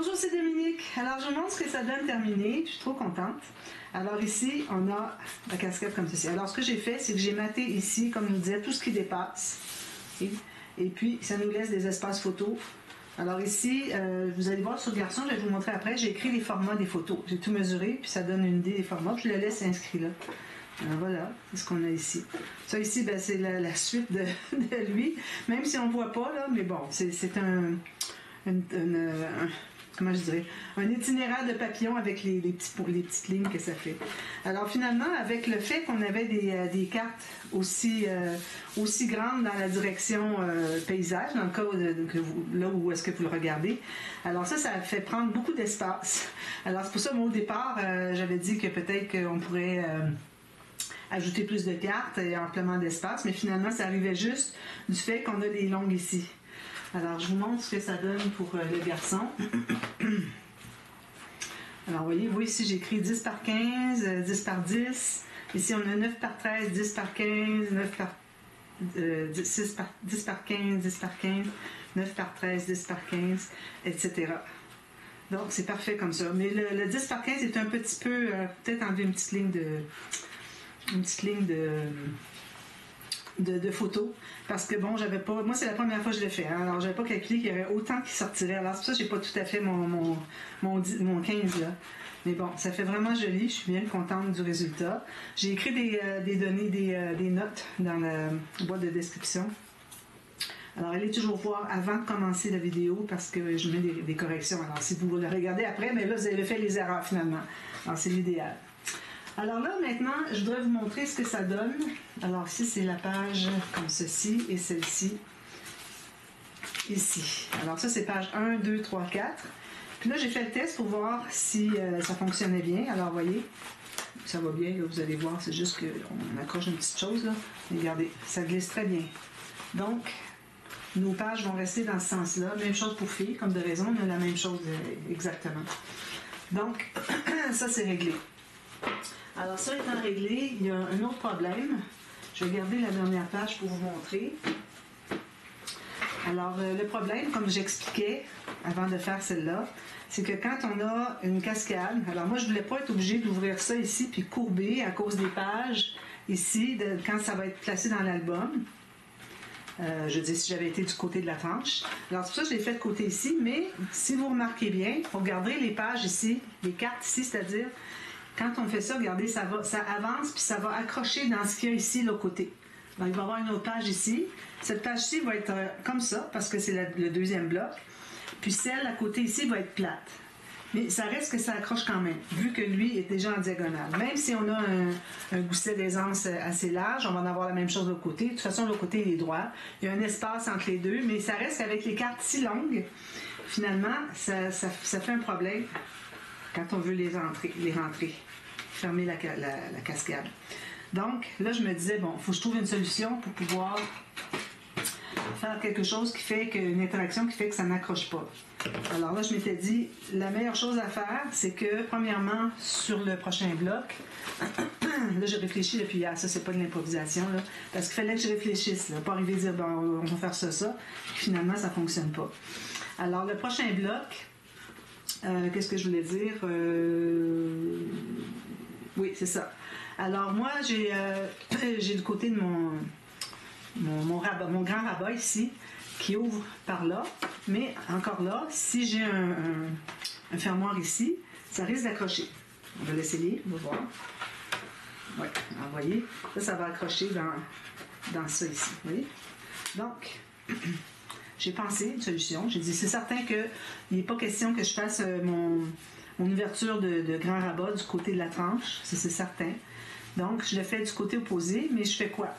Bonjour, c'est Dominique. Alors, je vous montre ce que ça donne terminé. Je suis trop contente. Alors ici, on a la casquette comme ceci. Alors, ce que j'ai fait, c'est que j'ai maté ici, comme je vous disais, tout ce qui dépasse. Et puis, ça nous laisse des espaces photos. Alors ici, vous allez voir sur le garçon, je vais vous montrer après, j'ai écrit les formats des photos. J'ai tout mesuré, puis ça donne une idée des formats. Puis je le laisse inscrit là. Alors voilà, c'est ce qu'on a ici. Ça ici, ben, c'est la suite de lui, même si on ne voit pas, là, mais bon, c'est comment je dirais, un itinéraire de papillon avec les petites lignes que ça fait. Alors finalement, avec le fait qu'on avait des cartes aussi grandes dans la direction paysage, dans le cas là où est-ce que vous le regardez, alors ça fait prendre beaucoup d'espace. Alors c'est pour ça, moi au départ, j'avais dit que peut-être qu'on pourrait ajouter plus de cartes et amplement d'espace, mais finalement, ça arrivait juste du fait qu'on a des longues ici. Alors, je vous montre ce que ça donne pour le garçon. Alors, vous voyez, ici, j'ai écrit 10 par 15, 10 par 10. Ici, on a 9 par 13, 10 par 15, 9 par 10 par 15, 10 par 15, 9 par 13, 10 par 15, etc. Donc, c'est parfait comme ça. Mais le 10 par 15 est un petit peu... peut-être enlever une petite ligne de photos, parce que bon, j'avais pas, moi c'est la première fois que je le fais, hein, alors j'avais pas calculé qu'il y aurait autant qui sortirait, alors c'est pour ça que j'ai pas tout à fait mon 15 là, mais bon, ça fait vraiment joli, je suis bien contente du résultat. J'ai écrit des données, des notes dans la boîte de description, alors allez toujours voir avant de commencer la vidéo, parce que je mets des corrections, alors si vous le regardez après, mais là vous avez fait les erreurs finalement, alors c'est l'idéal. Alors là, maintenant, je voudrais vous montrer ce que ça donne. Alors ici, c'est la page comme ceci et celle-ci ici. Alors ça, c'est page 1, 2, 3, 4. Puis là, j'ai fait le test pour voir si ça fonctionnait bien. Alors, vous voyez, ça va bien. Là, vous allez voir, c'est juste qu'on accroche une petite chose. Là. Regardez, ça glisse très bien. Donc, nos pages vont rester dans ce sens-là. Même chose pour filles, comme de raison, on a la même chose exactement. Donc, ça, c'est réglé. Alors ça étant réglé, il y a un autre problème. Je vais garder la dernière page pour vous montrer. Alors le problème, comme j'expliquais avant de faire celle-là, c'est que quand on a une cascade, alors moi je ne voulais pas être obligée d'ouvrir ça ici puis courber à cause des pages ici, quand ça va être placé dans l'album. Je dis si j'avais été du côté de la tranche. Alors c'est pour ça que je l'ai fait de côté ici, mais si vous remarquez bien, vous regardez les pages ici, les cartes ici, c'est-à-dire quand on fait ça, regardez, ça avance puis ça va accrocher dans ce qu'il y a ici, l'autre côté. Donc, il va y avoir une autre page ici. Cette page-ci va être comme ça, parce que c'est le deuxième bloc. Puis celle à côté ici va être plate. Mais ça reste que ça accroche quand même, vu que lui est déjà en diagonale. Même si on a un gousset d'aisance assez large, on va en avoir la même chose de l'autre côté. De toute façon, l'autre côté, il est droit. Il y a un espace entre les deux, mais ça reste qu'avec les cartes si longues, finalement, ça fait un problème quand on veut les rentrer, fermer la cascade. Donc, là, je me disais, bon, il faut que je trouve une solution pour pouvoir faire quelque chose qui fait une interaction qui fait que ça n'accroche pas. Alors là, je m'étais dit, la meilleure chose à faire, c'est que, premièrement, sur le prochain bloc, là, j'ai réfléchi depuis hier, ça, c'est pas de l'improvisation, là, parce qu'il fallait que je réfléchisse, là, pas arriver à dire, bon, on va faire ça, puis finalement, ça fonctionne pas. Alors, le prochain bloc, qu'est-ce que je voulais dire? Oui, c'est ça. Alors, moi, j'ai du côté de mon grand rabat ici, qui ouvre par là. Mais encore là, si j'ai un fermoir ici, ça risque d'accrocher. On va l'essayer, on va voir. Oui, vous voyez, ça va accrocher dans ça ici. Vous voyez? Donc, j'ai pensé une solution. J'ai dit, c'est certain qu'il n'est pas question que je fasse mon ouverture de grand rabat du côté de la tranche. Ça, c'est certain. Donc, je le fais du côté opposé, mais je fais quoi?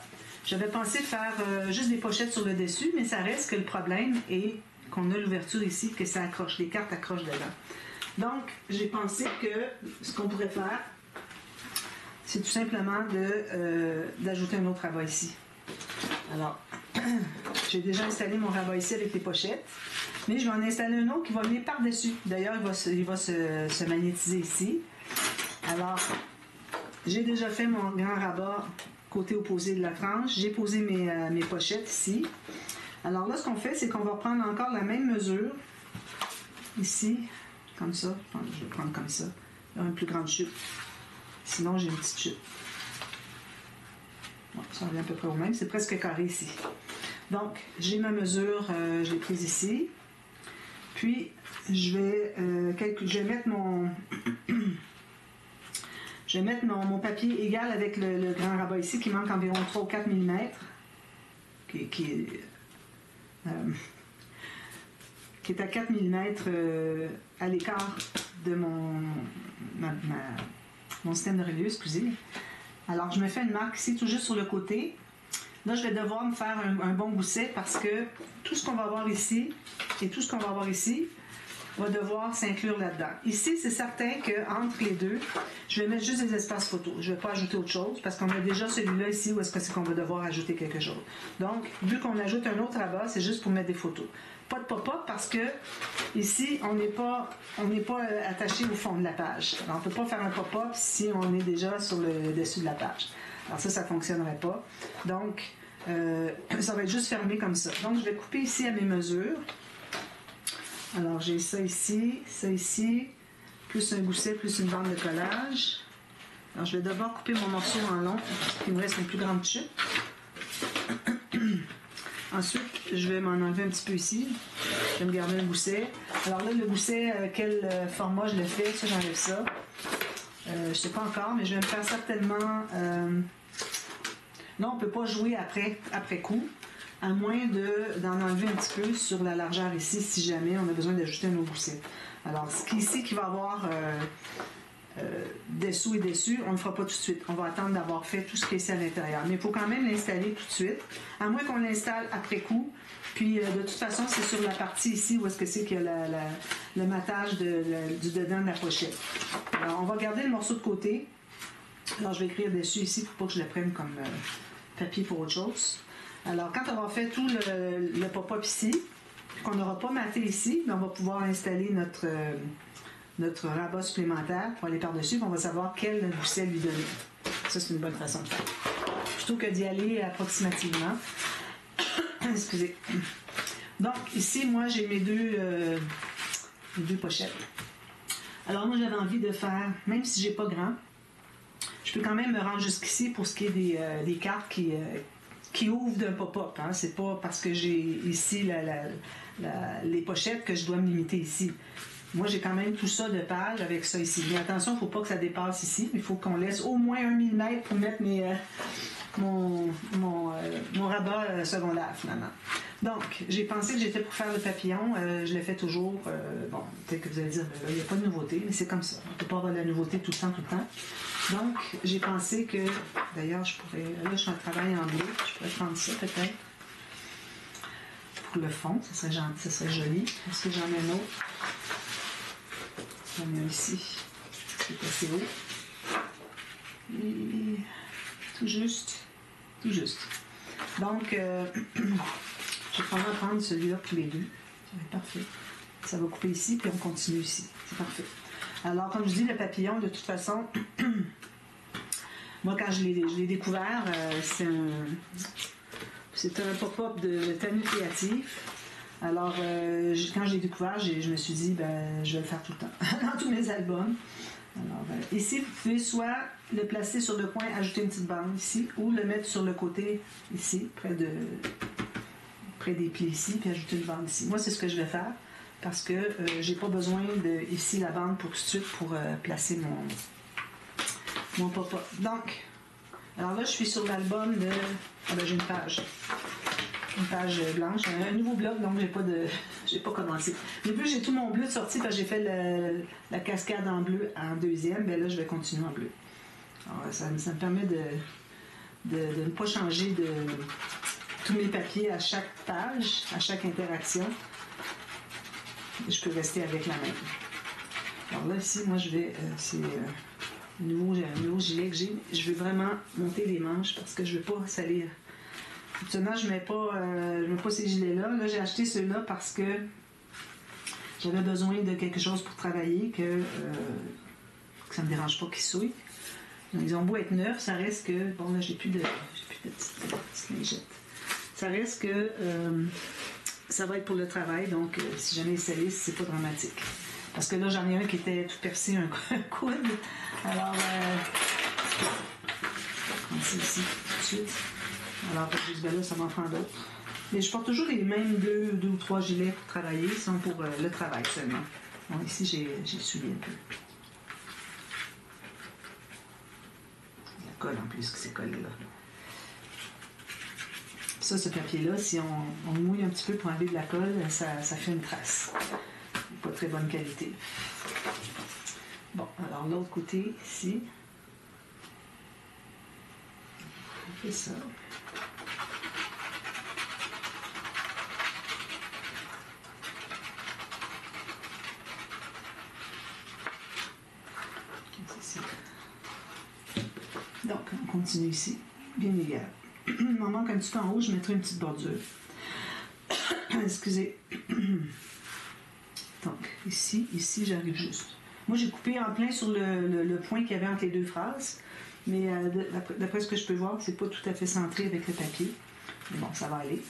J'avais pensé faire juste des pochettes sur le dessus, mais ça reste que le problème est qu'on a l'ouverture ici, que ça accroche, les cartes accrochent dedans. Donc, j'ai pensé que ce qu'on pourrait faire, c'est tout simplement d'ajouter un autre rabat ici. Alors, j'ai déjà installé mon rabat ici avec les pochettes, mais je vais en installer un autre qui va venir par-dessus. D'ailleurs, il va se magnétiser ici. Alors, j'ai déjà fait mon grand rabat côté opposé de la tranche. J'ai posé mes pochettes ici. Alors là, ce qu'on fait, c'est qu'on va prendre encore la même mesure ici comme ça. Enfin, je vais prendre comme ça. Là, une plus grande chute. Sinon, j'ai une petite chute. Bon, ça revient à peu près au même. C'est presque carré ici. Donc, j'ai ma mesure, je l'ai prise ici. Puis, je vais mettre mon... je vais mettre mon papier égal avec le grand rabat ici, qui manque environ 3 ou 4 mm, qui est à 4 mm à l'écart de mon système de relief, excusez. Alors, je me fais une marque ici, tout juste sur le côté. Là, je vais devoir me faire un bon gousset parce que tout ce qu'on va avoir ici et tout ce qu'on va avoir ici va devoir s'inclure là-dedans. Ici, c'est certain qu'entre les deux, je vais mettre juste des espaces photos. Je ne vais pas ajouter autre chose parce qu'on a déjà celui-là ici où est-ce que c'est qu'on va devoir ajouter quelque chose. Donc, vu qu'on ajoute un autre rabat, c'est juste pour mettre des photos. Pas de pop-up parce que ici, on n'est pas attaché au fond de la page. Alors, on ne peut pas faire un pop-up si on est déjà sur le dessus de la page. Alors ça ne fonctionnerait pas. Donc, ça va être juste fermé comme ça. Donc, je vais couper ici à mes mesures. Alors, j'ai ça ici, plus un gousset, plus une bande de collage. Alors, je vais d'abord couper mon morceau en long, il me reste une plus grande chute. Ensuite, je vais m'en enlever un petit peu ici. Je vais me garder un gousset. Alors là, le gousset, quel format je le fais, ça, j'enlève ça. Je ne sais pas encore, mais je vais me faire certainement... Là, on ne peut pas jouer après coup, à moins d'en enlever un petit peu sur la largeur ici, si jamais on a besoin d'ajouter un autre gousset. Alors, ce qui ici qui va avoir dessous et dessus, on ne le fera pas tout de suite. On va attendre d'avoir fait tout ce qui est ici à l'intérieur. Mais il faut quand même l'installer tout de suite, à moins qu'on l'installe après coup. Puis, de toute façon, c'est sur la partie ici où est-ce que c'est qu'il y a le matage du dedans de la pochette. Alors, on va garder le morceau de côté. Alors, je vais écrire dessus ici pour pas que je le prenne comme papier pour autre chose. Alors, quand on aura fait tout le pop-up ici, qu'on n'aura pas maté ici, on va pouvoir installer notre rabat supplémentaire pour aller par-dessus, on va savoir quel gousset lui donner. Ça, c'est une bonne façon de faire. Plutôt que d'y aller approximativement. Excusez. Donc, ici, moi, j'ai mes deux pochettes. Alors, moi, j'avais envie de faire, même si j'ai pas grand, je peux quand même me rendre jusqu'ici pour ce qui est des cartes qui ouvrent d'un pop-up. Hein. C'est pas parce que j'ai ici les pochettes que je dois me limiter ici. Moi, j'ai quand même tout ça de page avec ça ici. Mais attention, il ne faut pas que ça dépasse ici. Il faut qu'on laisse au moins 1 mm pour mettre mon rabat secondaire, finalement. Donc, j'ai pensé que j'étais pour faire le papillon. Je le fais toujours. Bon, peut-être que vous allez dire, il n'y a pas de nouveauté, mais c'est comme ça. On ne peut pas avoir de la nouveauté tout le temps. Donc, j'ai pensé que, d'ailleurs, je pourrais, là, je suis en travail en bleu, je pourrais prendre ça peut-être pour le fond, ça serait joli. Est-ce que j'en ai un autre? J'en ai un ici, qui est assez haut. Et tout juste. Donc, je vais prendre celui-là pour les deux. Ça va être parfait. Ça va couper ici, puis on continue ici. C'est parfait. Alors, comme je dis, le papillon, de toute façon, moi, quand je l'ai découvert, c'est un pop-up de Tanu Créatif. Alors, quand je l'ai découvert, je me suis dit, je vais le faire tout le temps, dans tous mes albums. Alors, ici, vous pouvez soit le placer sur le coin, ajouter une petite bande ici, ou le mettre sur le côté, ici, près des plis ici, puis ajouter une bande ici. Moi, c'est ce que je vais faire. Parce que j'ai pas besoin de ici la bande pour tout de suite pour placer mon pop-up. Donc, alors là, je suis sur l'album de... j'ai une page blanche, un nouveau bloc, donc j'ai pas commencé. Mais vu que j'ai tout mon bleu de sortie, parce que j'ai fait la cascade en bleu en deuxième, là, je vais continuer en bleu. Alors, ça me permet de ne pas changer de tous mes papiers à chaque page, à chaque interaction. Je peux rester avec la même. Alors là, ici, moi, je vais... c'est un nouveau gilet que j'ai. Je veux vraiment monter les manches parce que je ne veux pas salir. Absolument, je ne mets pas ces gilets-là. Là, j'ai acheté ceux-là parce que j'avais besoin de quelque chose pour travailler, que ça ne me dérange pas qu'ils souillent. Ils ont beau être neufs, ça reste que... Bon, là, j'ai plus de petites lingettes. Ça reste que... ça va être pour le travail, donc si jamais ils salissent, c'est pas dramatique. Parce que là, j'en ai un qui était tout percé, un coude. Alors, je vais prendre ça ici tout de suite. Alors, là, ça m'en prend d'autres. Mais je porte toujours les mêmes deux ou trois gilets pour travailler, sont pour le travail seulement. Bon, ici, j'ai suivi un peu. La colle en plus, que c'est collé là. Ça, ce papier-là, si on mouille un petit peu pour enlever de la colle, ça fait une trace. Pas très bonne qualité. Bon, alors l'autre côté, ici. On fait ça. Donc, on continue ici. Bien égal. Il m'en manque un petit peu en haut, je mettrai une petite bordure. Excusez. Donc, ici, j'arrive juste. Moi, j'ai coupé en plein sur le point qu'il y avait entre les deux phrases, mais d'après ce que je peux voir, c'est pas tout à fait centré avec le papier. Mais bon, ça va aller.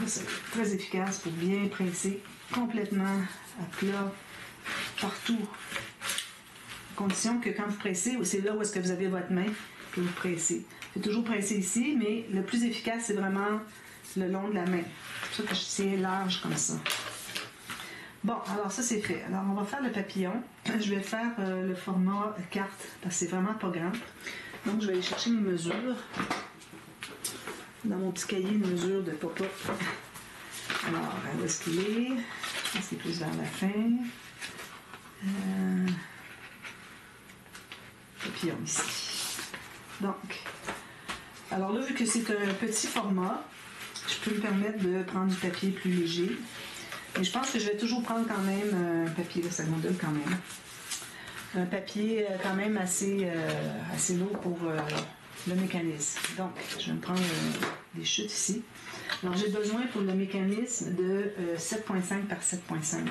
C'est très efficace pour bien presser complètement à plat partout. À condition que quand vous pressez, c'est là où est-ce que vous avez votre main que vous pressez. C'est toujours presser ici, mais le plus efficace, c'est vraiment le long de la main. C'est pour ça que je tiens large comme ça. Bon, alors ça c'est fait. Alors on va faire le papillon. Je vais faire le format carte parce que c'est vraiment pas grand. Donc je vais aller chercher mes mesures dans mon petit cahier de mesures de pop-up. Alors, où est-ce qu'il est? Je pense qu'il est plus vers la fin. Papillon ici. Donc, alors là, vu que c'est un petit format, je peux me permettre de prendre du papier plus léger. Mais je pense que je vais toujours prendre quand même un papier, là, ça modèle quand même. Un papier quand même assez lourd pour le mécanisme. Donc, je vais me prendre des chutes ici. Alors, j'ai besoin pour le mécanisme de 7,5 par 7,5 cm.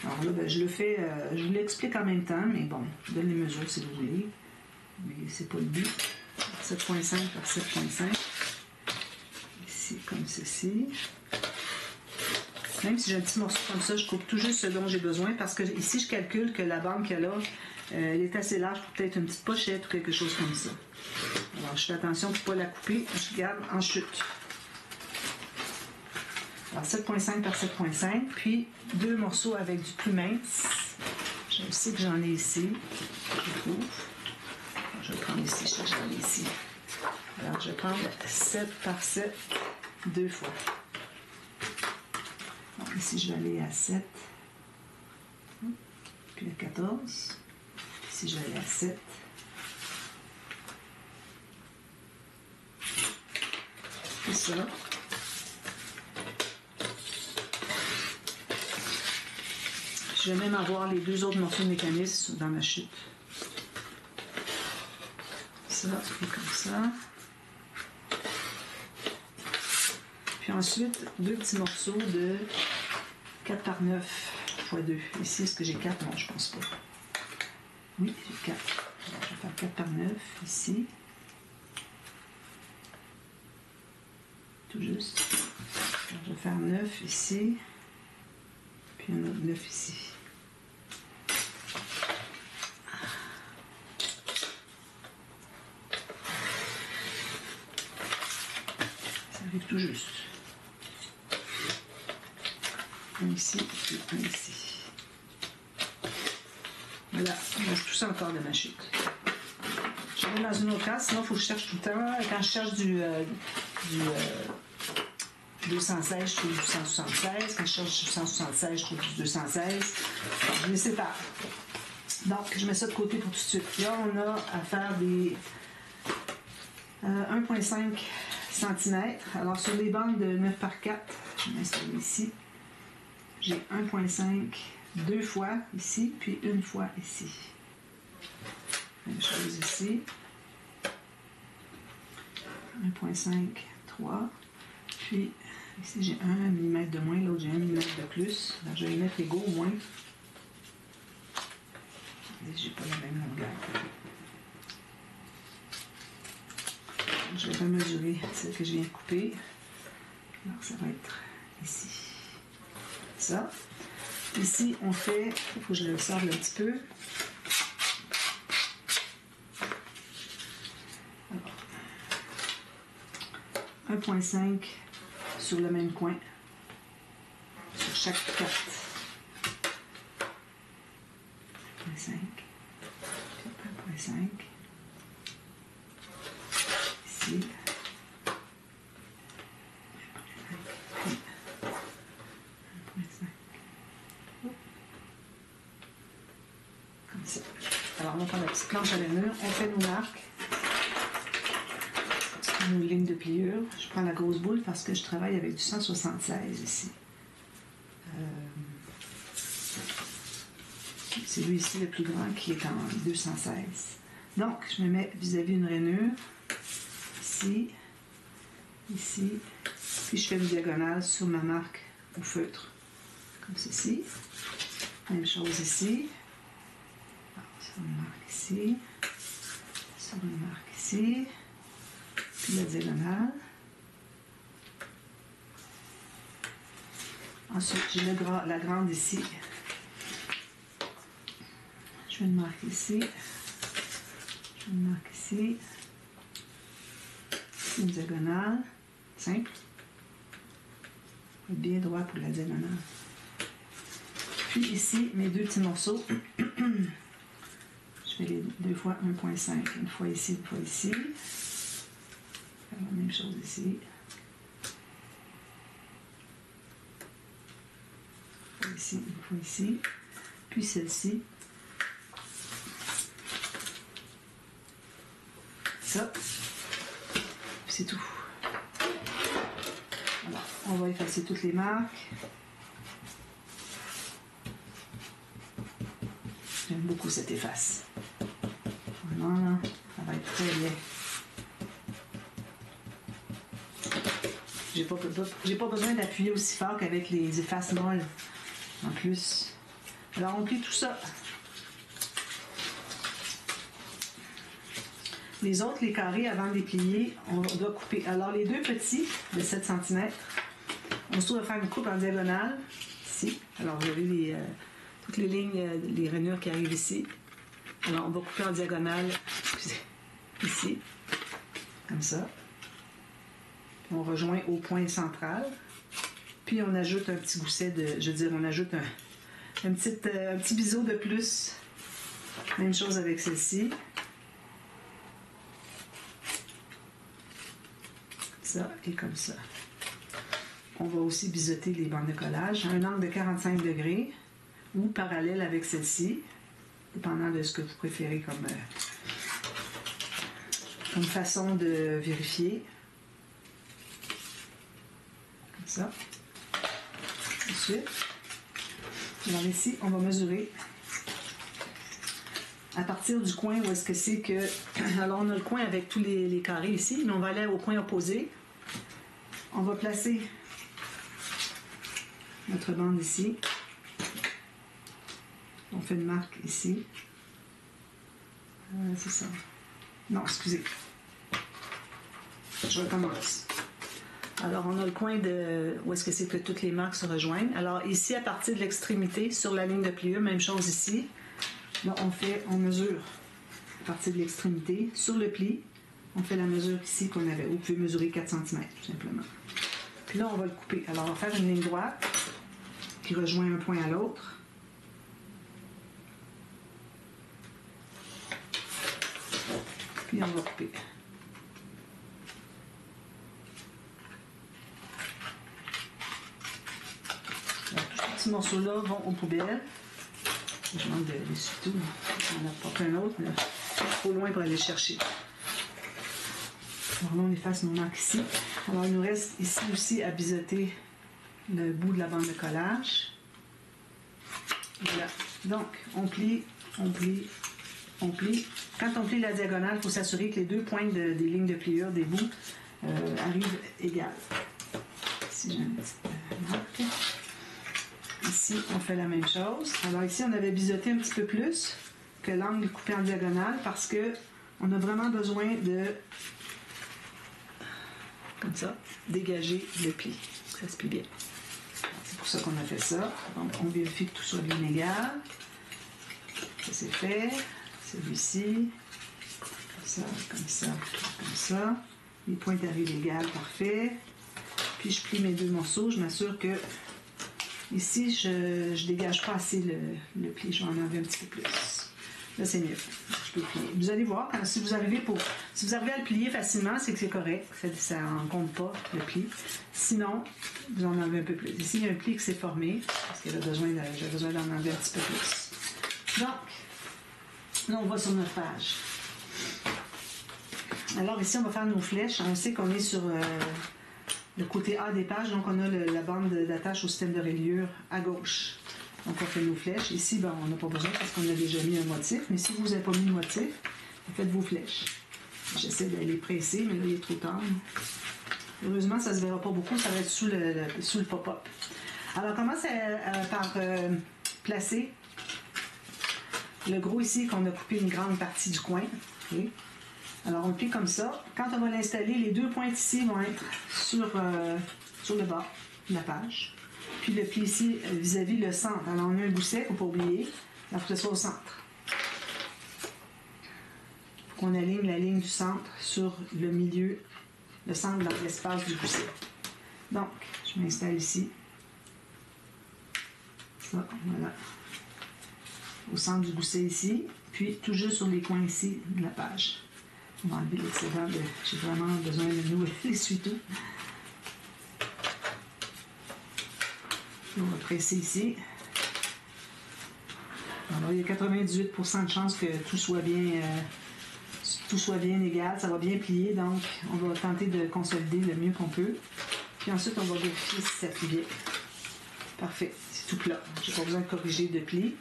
Alors là, ben, je le fais, je vous l'explique en même temps, mais bon, je donne les mesures si vous voulez. Mais c'est pas le but. 7,5 par 7,5. Ici, comme ceci. Même si j'ai un petit morceau comme ça, je coupe tout juste ce dont j'ai besoin parce que ici, je calcule que la bande qu'il y a là, elle est assez large pour peut-être une petite pochette ou quelque chose comme ça. Alors, je fais attention pour ne pas la couper, je garde en chute. Alors, 7,5 par 7,5, puis deux morceaux avec du plus mince. Je sais que j'en ai ici, je trouve. Je vais prendre ici, je sais que j'en ai ici. Alors, je vais prendre 7 par 7, deux fois. Donc, ici, je vais aller à 7, puis à 14. Ici, je vais aller à 7. C'est ça. Je vais même avoir les deux autres morceaux de mécanisme dans ma chute. Ça, et comme ça. Puis ensuite, deux petits morceaux de 4 par 9 x 2. Ici, est-ce que j'ai 4? Non, je pense pas. Oui, j'ai 4. Alors, je vais faire 4 par 9 ici. Tout juste. Alors, je vais faire 9 ici. Puis un autre 9 ici. Ça arrive tout juste. Un ici et un ici. Voilà, il reste tout ça encore de ma chute. Je vais dans une autre case, sinon il faut que je cherche tout le temps. Quand je cherche du 216, je trouve du 176. Quand je cherche du 176, je trouve du 216. Alors, je les sépare. Donc, je mets ça de côté pour tout de suite. Là, on a à faire des 1,5 cm. Alors, sur les bandes de 9 par 4, je vais m'installer ici. J'ai 1,5 deux fois ici, puis une fois ici. Même chose ici. 1,5, 3. Puis ici, j'ai 1 mm de moins, l'autre j'ai 1 mm de plus. Alors, je vais les mettre égaux au moins. J'ai pas la même longueur. Je vais remesurer celle que je viens de couper. Alors, ça va être ici. Ça. Ici, on fait, il faut que je le sorte un petit peu. Alors, 1,5 sur le même coin, sur chaque carte. 1,5, 1,5, ici. Alors, on va prendre la petite planche à lainure, on fait nos marques, nos lignes de pliure. Je prends la grosse boule parce que je travaille avec du 176 ici. C'est lui ici le plus grand qui est en 216. Donc, je me mets vis-à-vis une rainure, ici, ici, puis je fais une diagonale sur ma marque au feutre, comme ceci. Même chose ici. Sur une marque ici, sur une marque ici, puis la diagonale. Ensuite, j'ai la grande ici. Je fais une marque ici, je fais une marque ici, une diagonale, simple, bien droit pour la diagonale. Puis ici, mes deux petits morceaux. Je fais les deux fois 1,5, une fois ici, une fois ici. La même chose ici. Une fois ici, une fois ici. Puis celle-ci. Ça. Puis c'est tout. Voilà. On va effacer toutes les marques. J'aime beaucoup cette efface. Voilà, ça va être très bien. J'ai pas besoin d'appuyer aussi fort qu'avec les effaces molles. En plus. Alors on plie tout ça. Les autres, les carrés, avant de les plier, on doit couper. Alors les deux petits de 7 cm, on se trouve à faire une coupe en diagonale, ici. Alors vous avez toutes les lignes, les rainures qui arrivent ici. Alors on va couper en diagonale, ici, comme ça. Puis on rejoint au point central. Puis on ajoute un petit gousset de, je veux dire, on ajoute un petit biseau de plus. Même chose avec celle-ci. Ça et comme ça. On va aussi biseauter les bandes de collage à un angle de 45 degrés ou parallèle avec celle-ci, dépendant de ce que vous préférez comme façon de vérifier. Comme ça. Ensuite, alors ici, on va mesurer à partir du coin où est-ce que c'est que... Alors, on a le coin avec tous les carrés ici, mais on va aller au coin opposé. On va placer notre bande ici. On fait une marque ici. C'est ça. Non, excusez. Je recommence. Alors, on a le coin de où est-ce que c'est que toutes les marques se rejoignent. Alors, ici, à partir de l'extrémité, sur la ligne de pliure, même chose ici. Là, on mesure à partir de l'extrémité. Sur le pli, on fait la mesure ici qu'on avait. Vous pouvez mesurer 4 cm, tout simplement. Puis là, on va le couper. Alors, on va faire une ligne droite qui rejoint un point à l'autre. Puis on va couper. Alors, tous ces petits morceaux-là vont aux poubelles. Je manque de l'essuie-tout. On en apporte un autre, mais trop loin pour aller chercher. Alors là, on efface nos marques ici. Alors, il nous reste ici aussi à biseauter le bout de la bande de collage. Voilà. Donc, on plie, on plie, on plie. Quand on plie la diagonale, il faut s'assurer que les deux pointes des lignes de pliure, des bouts, arrivent égales. Ici, j'ai une petite marque. Ici, on fait la même chose. Alors ici, on avait biseauté un petit peu plus que l'angle coupé en diagonale parce qu'on a vraiment besoin de comme ça, dégager le pli. Ça se plie bien. C'est pour ça qu'on a fait ça. Donc, on vérifie que tout soit bien égal. Ça, c'est fait. Celui-ci. Comme ça, comme ça, comme ça. Les pointes arrivent égales, parfait. Puis, je plie mes deux morceaux. Je m'assure que ici, je ne dégage pas assez le pli. Je vais en enlever un petit peu plus. Là, c'est mieux. Je peux plier. Vous allez voir, si vous arrivez à le plier facilement, c'est que c'est correct. Ça n'en compte pas, le pli. Sinon, vous en enlevez un peu plus. Ici, il y a un pli qui s'est formé, parce que j'ai besoin d'en enlever un petit peu plus. Donc, là, on va sur notre page. Alors, ici, on va faire nos flèches. On sait qu'on est sur le côté A des pages, donc on a la bande d'attache au système de reliure à gauche. Donc, on fait nos flèches. Ici, ben, on n'a pas besoin parce qu'on a déjà mis un motif. Mais si vous n'avez pas mis de motif, vous faites vos flèches. J'essaie d'aller presser, mais là, il est trop tard. Heureusement, ça ne se verra pas beaucoup. Ça va être sous le pop-up. Alors, on commence par placer le gros ici qu'on a coupé une grande partie du coin. Okay. Alors, on le plie comme ça. Quand on va l'installer, les deux pointes ici vont être sur le bas de la page. Puis le pli ici vis-à-vis le centre. Alors, on a un gousset, il ne faut pas oublier. Il faut que ce soit au centre. Il faut qu'on aligne la ligne du centre sur le milieu, le centre dans l'espace du gousset. Donc, je m'installe ici. Ça, voilà. Au centre du gousset ici. Puis, tout juste sur les coins ici de la page. On va enlever l'excédent. J'ai vraiment besoin de nouveau l'essuie-tout. On va presser ici. Alors, il y a 98% de chances que tout soit bien égal. Ça va bien plier, donc on va tenter de consolider le mieux qu'on peut. Puis ensuite, on va vérifier si ça plie bien. Parfait, c'est tout plat. Je n'ai pas besoin de corriger de pli,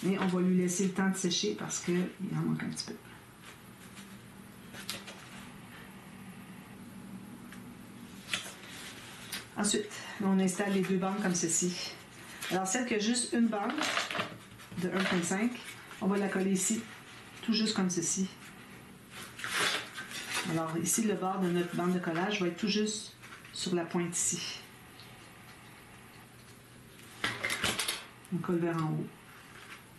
mais on va lui laisser le temps de sécher parce qu'il en manque un petit peu. Ensuite, on installe les deux bandes comme ceci. Alors, celle qui a juste une bande de 1,5, on va la coller ici, tout juste comme ceci. Alors, ici, le bord de notre bande de collage va être tout juste sur la pointe ici. On colle vers en haut.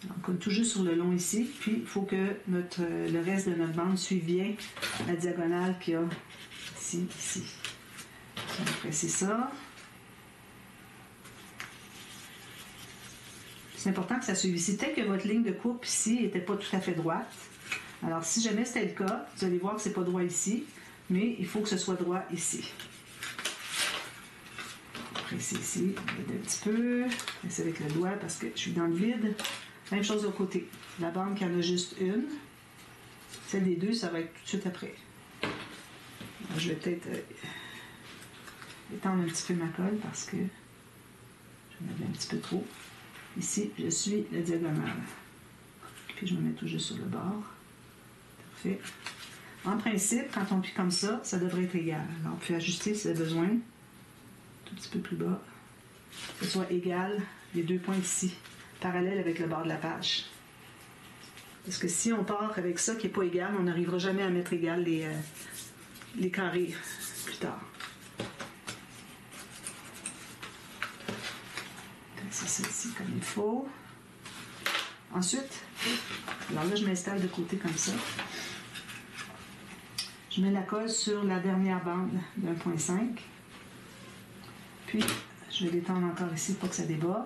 On colle tout juste sur le long ici, puis il faut que le reste de notre bande suive bien la diagonale qu'il y a ici. On va presser ça. C'est important que ça suive ici. Peut-être que votre ligne de coupe ici n'était pas tout à fait droite. Alors, si jamais c'était le cas, vous allez voir que ce n'est pas droit ici, mais il faut que ce soit droit ici. Presser ici, on va un petit peu. Presser avec le doigt parce que je suis dans le vide. Même chose de l'autre côté. La bande qui en a juste une. Celle des deux, ça va être tout de suite après. Alors, je vais peut-être étendre un petit peu ma colle parce que j'en avais un petit peu trop. Ici, je suis la diagonale. Puis je me mets tout juste sur le bord. Parfait. En principe, quand on plie comme ça, ça devrait être égal. Alors, on peut ajuster si vous avez besoin. Un petit peu plus bas. Que ce soit égal, les deux points ici, parallèles avec le bord de la page. Parce que si on part avec ça qui n'est pas égal, on n'arrivera jamais à mettre égal les carrés plus tard. C'est celle-ci comme il faut. Ensuite, alors là, je m'installe de côté comme ça. Je mets la colle sur la dernière bande de 1,5. Puis, je vais l'étendre encore ici pour que ça déborde.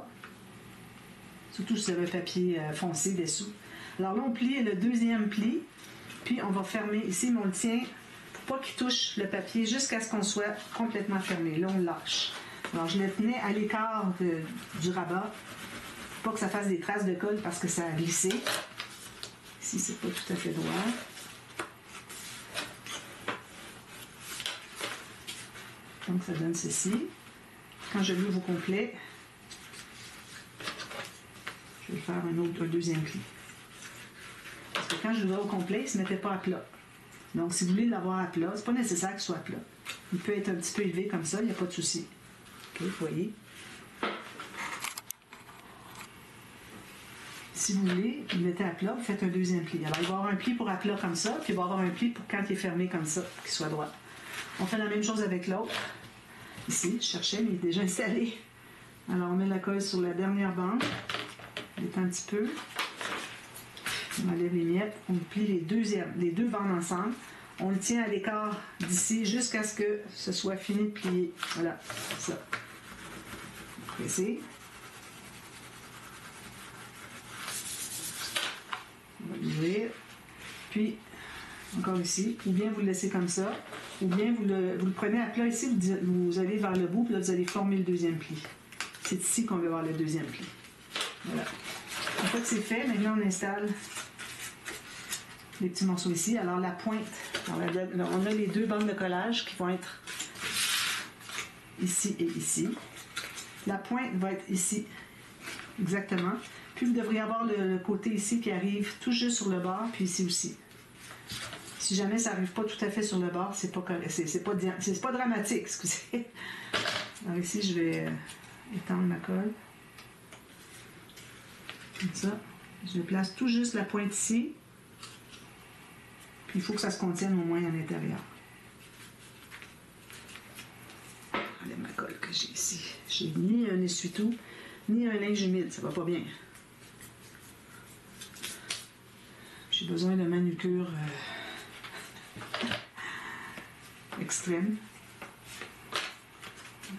Surtout sur le papier foncé dessous. Alors là, on plie le deuxième pli. Puis, on va fermer ici, mais on le tient pour pas qu'il touche le papier jusqu'à ce qu'on soit complètement fermé. Là, on le lâche. Alors, je le tenais à l'écart du rabat. Pas que ça fasse des traces de colle parce que ça a glissé. Ici, c'est pas tout à fait droit. Donc, ça donne ceci. Quand je l'ouvre au complet, je vais faire un deuxième pli. Parce que quand je l'ouvre au complet, il ne se mettait pas à plat. Donc, si vous voulez l'avoir à plat, c'est pas nécessaire qu'il soit à plat. Il peut être un petit peu élevé comme ça, il n'y a pas de souci. OK, vous voyez. Si vous voulez, vous le mettez à plat, vous faites un deuxième pli. Alors, il va y avoir un pli pour à plat comme ça, puis il va y avoir un pli pour quand il est fermé comme ça, pour qu'il soit droit. On fait la même chose avec l'autre. Ici, je cherchais, mais il est déjà installé. Alors, on met la colle sur la dernière bande. On étend un petit peu. On enlève les miettes. On plie les deux bandes ensemble. On le tient à l'écart d'ici jusqu'à ce que ce soit fini de plier. Voilà, ça. Pressez. On va l'ouvrir. Puis, encore ici, ou bien vous le laissez comme ça, ou bien vous le prenez à plat ici, vous allez vers le bout, puis là, vous allez former le deuxième pli. C'est ici qu'on va avoir le deuxième pli. Voilà. Une fois que c'est fait, maintenant on installe les petits morceaux ici. Alors la pointe, on a les deux bandes de collage qui vont être ici et ici. La pointe va être ici, exactement. Puis vous devriez avoir le côté ici qui arrive tout juste sur le bord, puis ici aussi. Si jamais ça n'arrive pas tout à fait sur le bord, c'est pas dramatique, excusez. Alors ici, je vais étendre ma colle. Comme ça. Je place tout juste la pointe ici. Puis il faut que ça se contienne au moins à l'intérieur. Regardez ma colle que j'ai ici. J'ai ni un essuie-tout, ni un linge humide. Ça va pas bien. J'ai besoin de manucure extrême.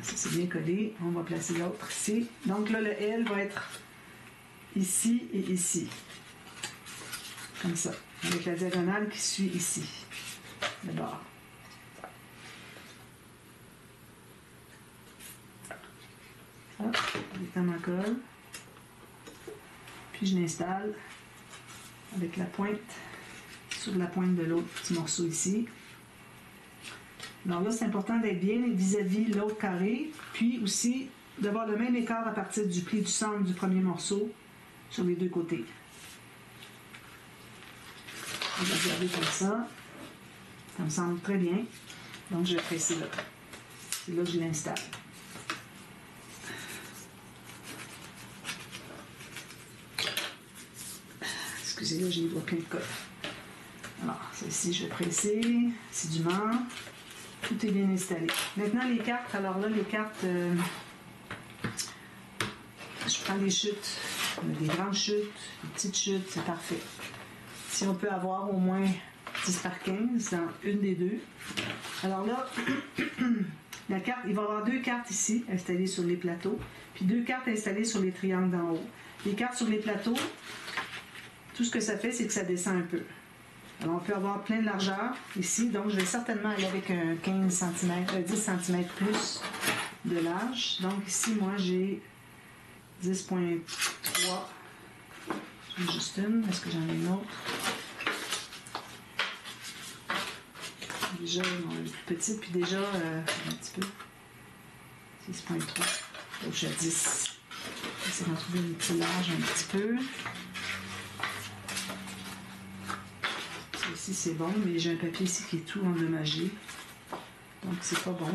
Ça, c'est bien collé. On va placer l'autre ici. Donc là, le L va être ici et ici. Comme ça. Avec la diagonale qui suit ici. Le bord. Ça, j'étends ma colle. Puis je l'installe avec la pointe sur la pointe de l'autre petit morceau ici. Alors là, c'est important d'être bien vis-à-vis l'autre carré, puis aussi d'avoir le même écart à partir du pli du centre du premier morceau sur les deux côtés. On va regarder comme ça. Ça me semble très bien. Donc, je vais presser là. C'est là que je l'installe. Excusez-moi, j'ai les doigts pleins de colle. Alors, ça ici, je vais presser assidûment. Tout est bien installé. Maintenant, les cartes. Alors là, les cartes, je prends les chutes, des grandes chutes, des petites chutes, c'est parfait. Si on peut avoir au moins 10 par 15 dans une des deux. Alors là, la carte, il va y avoir deux cartes ici installées sur les plateaux, puis deux cartes installées sur les triangles d'en haut. Les cartes sur les plateaux, tout ce que ça fait, c'est que ça descend un peu. Alors, on peut avoir plein de largeur ici, donc je vais certainement aller avec un 15 cm, 10 cm plus de large. Donc ici, moi, j'ai 10.3. J'ai juste une, est-ce que j'en ai une autre? Déjà, on a une plus petite, puis déjà, un petit peu. 6.3. Donc, je suis à 10. J'essaie d'en trouver une plus large un petit peu. Ici c'est bon, mais j'ai un papier ici qui est tout endommagé. Donc c'est pas bon.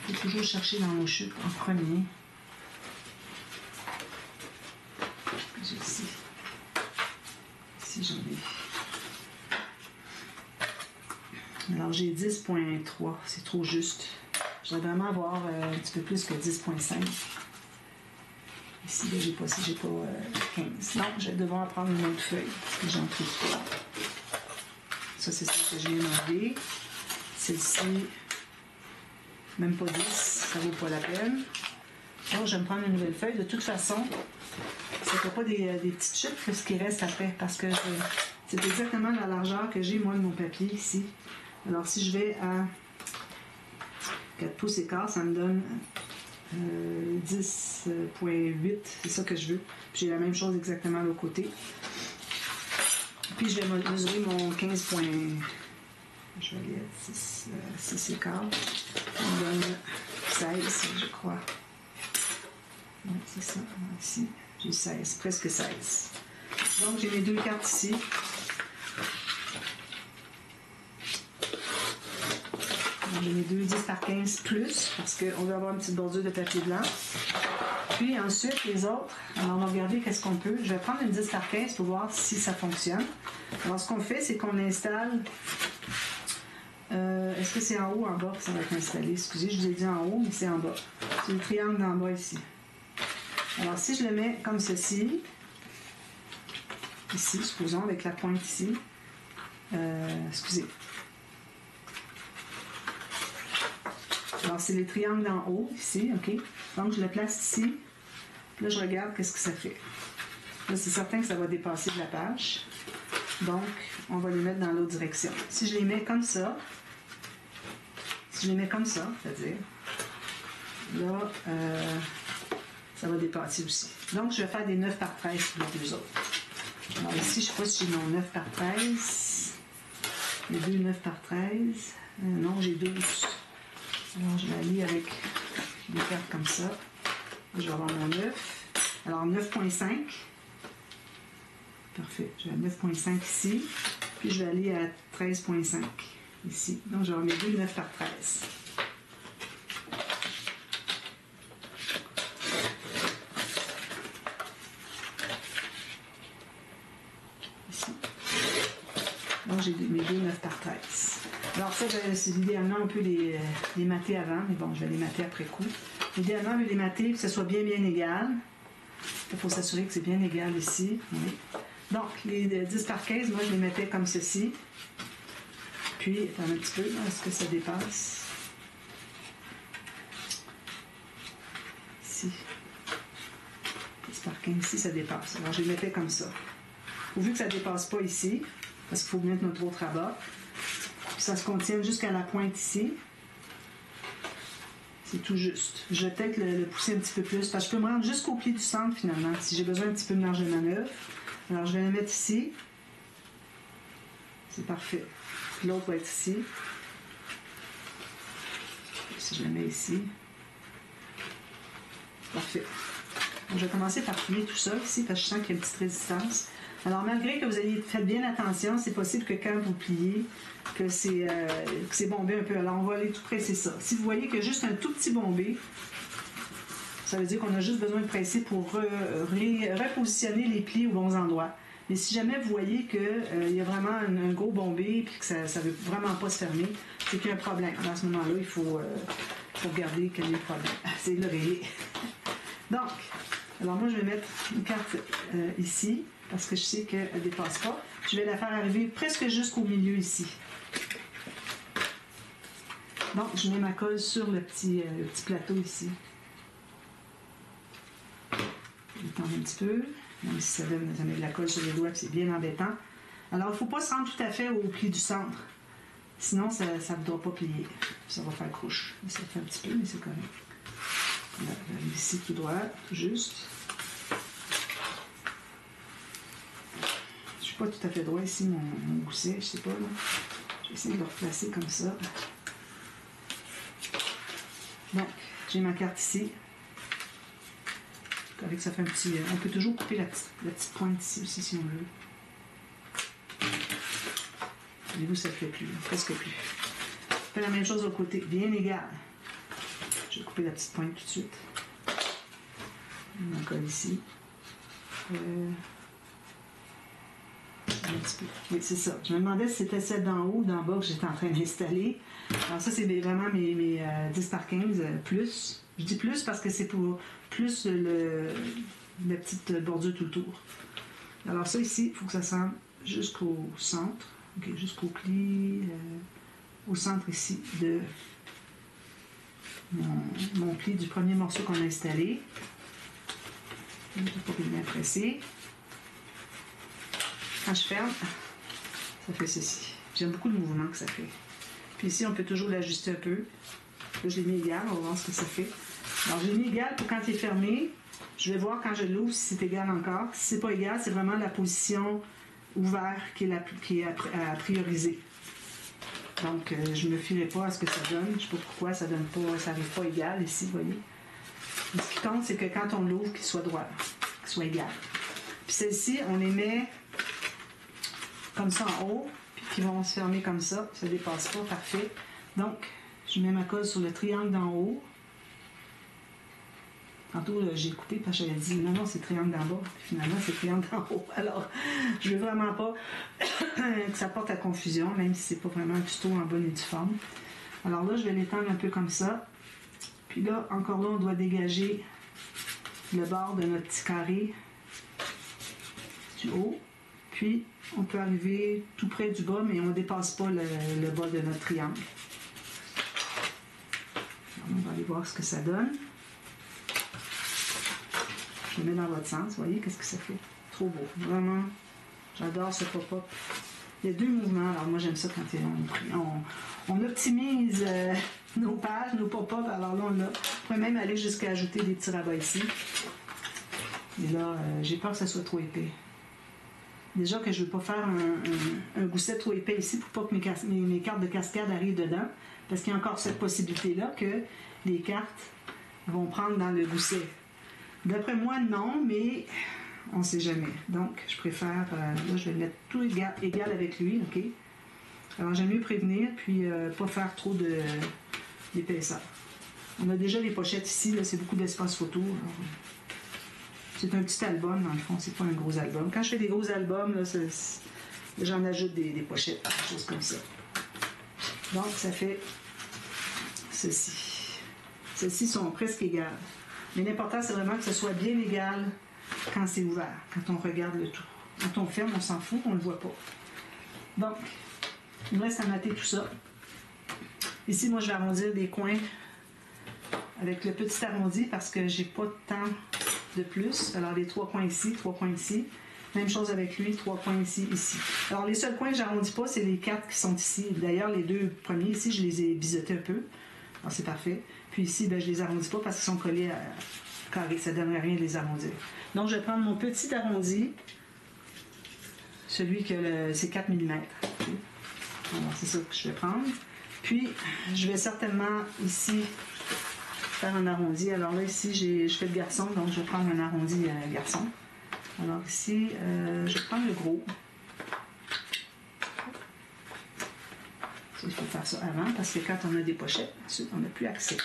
Il faut toujours chercher dans nos chutes en premier. J'ai ici. Ici j'en ai. Alors j'ai 10.3, c'est trop juste. Je vais vraiment avoir un petit peu plus que 10.5. Ici, là, j'ai pas 15. Non, je vais devoir prendre une autre feuille, parce que j'en trouve pas. Ça, c'est celle que je viens d'enlever. Celle-ci, même pas 10, ça vaut pas la peine. Donc, je vais me prendre une nouvelle feuille. De toute façon, ça ne fait pas des petites chutes, ce qui reste après, parce que c'est exactement la largeur que j'ai, moi, de mon papier, ici. Alors, si je vais à 4 pouces et quart, ça me donne 10.8, c'est ça que je veux. J'ai la même chose exactement à l'autre côté. Puis je vais mesurer mon 15. Je vais aller à 6 et quart. Ça me donne 16, je crois. Oui, c'est ça. Ici, j'ai 16, presque 16. Donc j'ai mes deux cartes ici. J'ai mes deux 10 par 15 plus, parce qu'on veut avoir une petite bordure de papier blanc. Puis ensuite, les autres, alors on va regarder qu'est-ce qu'on peut. Je vais prendre une 10 par 15 pour voir si ça fonctionne. Alors ce qu'on fait, c'est qu'on installe Est-ce que c'est en haut ou en bas que ça va être installé? Excusez, je vous ai dit en haut, mais c'est en bas. C'est le triangle d'en bas ici. Alors, si je le mets comme ceci, ici, supposons, avec la pointe ici, excusez. Alors, c'est les triangles d'en haut, ici, OK? Donc, je le place ici. Là, je regarde qu'est-ce que ça fait. Là, c'est certain que ça va dépasser de la page. Donc, on va les mettre dans l'autre direction. Si je les mets comme ça, c'est-à-dire, là, ça va dépasser aussi. Donc, je vais faire des 9 par 13 pour les deux autres. Alors ici, je ne sais pas si j'ai mon 9 par 13. Les deux 9 par 13. Non, j'ai 12. Alors, je l'allie avec des cartes comme ça. Je vais avoir mon 9. Alors, 9.5. Parfait. Je vais à 9.5 ici. Puis, je vais aller à 13.5 ici. Donc, je vais avoir mes deux 9 par 13. Ici. Donc, j'ai mes deux 9 par 13. Alors, ça, c'est idéalement, on peut les mater avant. Mais bon, je vais les mater après coup. Idéalement, on veut les mater, que ce soit bien égal. Il faut s'assurer que c'est bien égal ici. Oui. Donc, les 10 par 15, moi, je les mettais comme ceci. Puis, attends un petit peu, est-ce que ça dépasse? Ici. 10 par 15, ici, ça dépasse. Alors, je les mettais comme ça. Pourvu que ça ne dépasse pas ici, parce qu'il faut mettre notre autre rabat. Puis, ça se contienne jusqu'à la pointe ici. C'est tout juste. Je vais peut-être le pousser un petit peu plus, parce que je peux me rendre jusqu'au pied du centre, finalement, si j'ai besoin un petit peu de marge de manœuvre. Alors, je vais le mettre ici. C'est parfait. L'autre va être ici. Si je le mets ici. Parfait. Donc, je vais commencer par plier tout ça ici, parce que je sens qu'il y a une petite résistance. Alors, malgré que vous ayez fait bien attention, c'est possible que quand vous pliez, que c'est bombé un peu. Alors, on va aller tout presser ça. Si vous voyez qu'il y a juste un tout petit bombé, ça veut dire qu'on a juste besoin de presser pour repositionner les plis aux bons endroits. Mais si jamais vous voyez qu'il y a vraiment un gros bombé et que ça ne veut vraiment pas se fermer, c'est qu'il y a un problème. Alors, à ce moment-là, il faut regarder quel est le problème. C'est de le régler. Donc, alors moi, je vais mettre une carte ici, parce que je sais qu'elle ne dépasse pas. Je vais la faire arriver presque jusqu'au milieu ici. Donc, je mets ma colle sur le petit plateau ici. Je vais tendre un petit peu, même si ça met de la colle sur les doigts, c'est bien embêtant. Alors, il ne faut pas se rendre tout à fait au pli du centre. Sinon, ça ne voudra pas plier. Ça va faire croche. Ça fait un petit peu, mais c'est correct. Voilà, ici, tout droit, tout juste. Je ne suis pas tout à fait droit ici, mon gousset, je ne sais pas. Là. Je vais essayer de le replacer comme ça. Donc, j'ai ma carte ici. Avec ça fait un petit... on peut toujours couper la petite pointe ici aussi si on veut. Et vous, ça ne fait plus, presque plus. Je fais la même chose de l'autre côté, bien égal. Je vais couper la petite pointe tout de suite. On colle ici. Un petit peu. Oui, c'est ça. Je me demandais si c'était celle d'en haut ou d'en bas que j'étais en train d'installer. Alors ça, c'est vraiment mes 10 par 15 plus. Je dis plus parce que c'est pour plus la petite bordure tout autour. Alors ça ici, il faut que ça semble jusqu'au centre. Okay, jusqu'au pli, au centre ici de mon pli du premier morceau qu'on a installé. Je ne vais pas bien presser. Quand je ferme, ça fait ceci. J'aime beaucoup le mouvement que ça fait. Puis ici, on peut toujours l'ajuster un peu. Là, je l'ai mis égal, on va voir ce que ça fait. Alors, j'ai mis égal pour quand il est fermé. Je vais voir quand je l'ouvre si c'est égal encore. Si c'est pas égal, c'est vraiment la position ouverte qui est à prioriser. Donc, je ne me fierai pas à ce que ça donne. Je ne sais pas pourquoi ça n'arrive pas égal ici, vous voyez. Mais ce qui compte, c'est que quand on l'ouvre, qu'il soit droit, qu'il soit égal. Puis celle-ci, on les met comme ça en haut, puis qui vont se fermer comme ça. Ça ne dépasse pas, parfait. Donc, je mets ma colle sur le triangle d'en haut. Tantôt, j'ai coupé parce que j'avais dit non, non, c'est triangle d'en bas. Puis finalement, c'est triangle d'en haut. Alors, je veux vraiment pas que ça porte à confusion, même si c'est pas vraiment un tuto en bonne et due forme. Alors là, je vais l'étendre un peu comme ça. Puis là, encore là, on doit dégager le bord de notre petit carré du haut. Puis, on peut arriver tout près du bas, mais on ne dépasse pas le bas de notre triangle. Alors, on va aller voir ce que ça donne. Je le mets dans votre sens. Vous voyez, qu'est-ce que ça fait? Trop beau. Vraiment, j'adore ce pop-up. Il y a 2 mouvements. Alors, moi, j'aime ça quand on optimise nos pages, nos pop-up. Alors là, on pourrait même aller jusqu'à ajouter des petits rabats ici. Et là, j'ai peur que ça soit trop épais. Déjà que je ne veux pas faire un gousset trop épais ici pour pas que mes cartes de cascade arrivent dedans. Parce qu'il y a encore cette possibilité-là que les cartes vont prendre dans le gousset. D'après moi, non, mais on ne sait jamais. Donc, je préfère... là, je vais mettre tout égal avec lui, OK? Alors, j'aime mieux prévenir, puis pas faire trop d'épaisseur. On a déjà les pochettes ici, là, c'est beaucoup d'espace photo. Alors, c'est un petit album, dans le fond, c'est pas un gros album. Quand je fais des gros albums, là, j'en ajoute des pochettes, des choses comme ça. Donc, ça fait ceci. Celles-ci sont presque égales. Mais l'important, c'est vraiment que ce soit bien égal quand c'est ouvert, quand on regarde le tout. Quand on ferme, on s'en fout, on ne le voit pas. Donc, il me reste à mater tout ça. Ici, moi, je vais arrondir des coins avec le petit arrondi parce que j'ai pas de temps de plus. Alors, les 3 coins ici, 3 coins ici. Même chose avec lui, 3 coins ici, ici. Alors, les seuls coins que j'arrondis pas, c'est les 4 qui sont ici. D'ailleurs, les 2 premiers ici, je les ai biseautés un peu. Alors, c'est parfait. Puis ici, ben, je les arrondis pas parce qu'ils sont collés à carré. Ça ne donnerait rien de les arrondir. Donc, je vais prendre mon petit arrondi, celui que c'est 4 mm. Alors, c'est ça que je vais prendre. Puis, je vais certainement ici faire un arrondi. Alors là, ici, je fais le garçon, donc je vais prendre un arrondi garçon. Alors ici, je vais prendre le gros. Il faut faire ça avant, parce que quand on a des pochettes, ensuite, on n'a plus accès.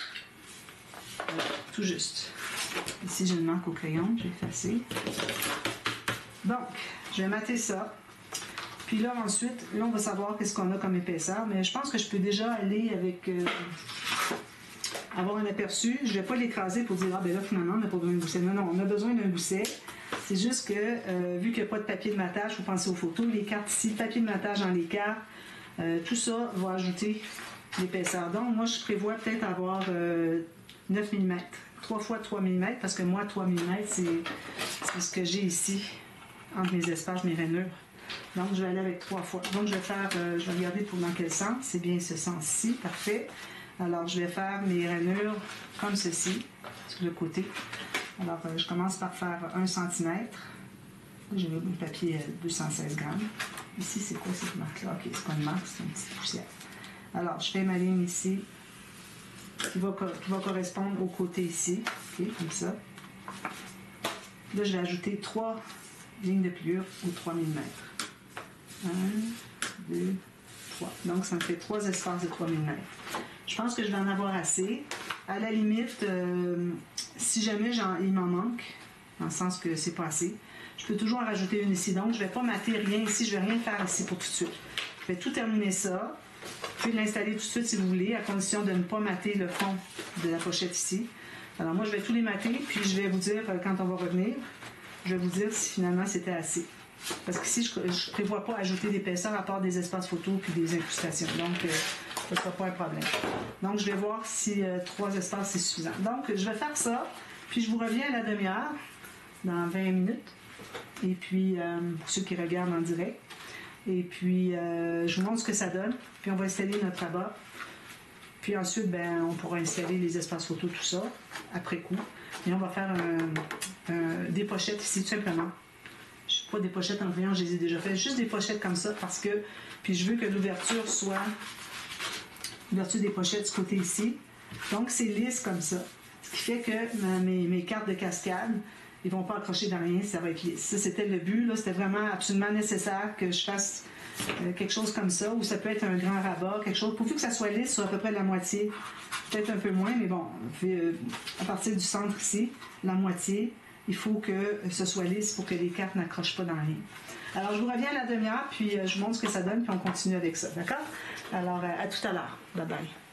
Voilà, tout juste. Ici, j'ai une manque au crayon, j'ai effacé. Donc, je vais mater ça. Puis là, ensuite, là, on va savoir qu'est-ce qu'on a comme épaisseur, mais je pense que je peux déjà aller avec... avoir un aperçu. Je ne vais pas l'écraser pour dire, ah ben là, finalement, on n'a pas besoin d'un gousset. Non, non, on a besoin d'un gousset. C'est juste que, vu qu'il n'y a pas de papier de matage, il faut penser aux photos, les cartes ici, papier de matage dans les cartes, tout ça va ajouter l'épaisseur. Donc, moi, je prévois peut-être avoir 9 mm. 3 fois 3 mm, parce que moi, 3 mm, c'est ce que j'ai ici, entre mes espaces, mes rainures. Donc, je vais aller avec 3 fois. Donc, je vais regarder pour dans quel sens. C'est bien ce sens-ci, parfait. Alors, je vais faire mes rainures comme ceci, sur le côté. Alors, je commence par faire 1 cm. J'ai le papier 216 grammes. Ici, c'est quoi cette marque-là? OK, c'est pas une marque, c'est une petite poussière. Alors, je fais ma ligne ici, qui va correspondre au côté ici. OK, comme ça. Là, je vais ajouter 3 lignes de pliure ou 3 mm. 1, 2, 3. Donc, ça me fait 3 espaces de 3 mm. Je pense que je vais en avoir assez. À la limite, si jamais il m'en manque, dans le sens que c'est pas assez, je peux toujours en rajouter une ici. Donc, je ne vais pas mater rien ici, je ne vais rien faire ici pour tout de suite. Je vais tout terminer ça. Vous pouvez l'installer tout de suite si vous voulez, à condition de ne pas mater le fond de la pochette ici. Alors, moi, je vais tous les mater, puis je vais vous dire, quand on va revenir, je vais vous dire si finalement c'était assez. Parce qu'ici, je ne prévois pas ajouter d'épaisseur à part des espaces photos puis des incrustations. Donc, ce ne sera pas un problème. Donc, je vais voir si 3 espaces, c'est suffisant. Donc, je vais faire ça, puis je vous reviens à la demi-heure, dans 20 minutes. Et puis, pour ceux qui regardent en direct. Et puis, je vous montre ce que ça donne. Puis, on va installer notre rabat. Puis ensuite, ben, on pourra installer les espaces photos, tout ça, après coup. Et on va faire des pochettes ici, tout simplement. Pas des pochettes en rayon, je les ai déjà fait, juste des pochettes comme ça parce que, puis je veux que l'ouverture soit l'ouverture des pochettes du côté ici. Donc c'est lisse comme ça. Ce qui fait que mes cartes de cascade, ils vont pas accrocher dans rien, ça va être lisse. Ça, c'était le but, là, c'était vraiment absolument nécessaire que je fasse quelque chose comme ça, ou ça peut être un grand rabat, quelque chose, pourvu que ça soit lisse sur à peu près la moitié peut-être un peu moins, mais bon, à partir du centre ici, la moitié, il faut que ce soit lisse pour que les cartes n'accrochent pas dans rien. Alors, je vous reviens à la demi-heure, puis je vous montre ce que ça donne, puis on continue avec ça, d'accord? Alors, à tout à l'heure. Bye bye.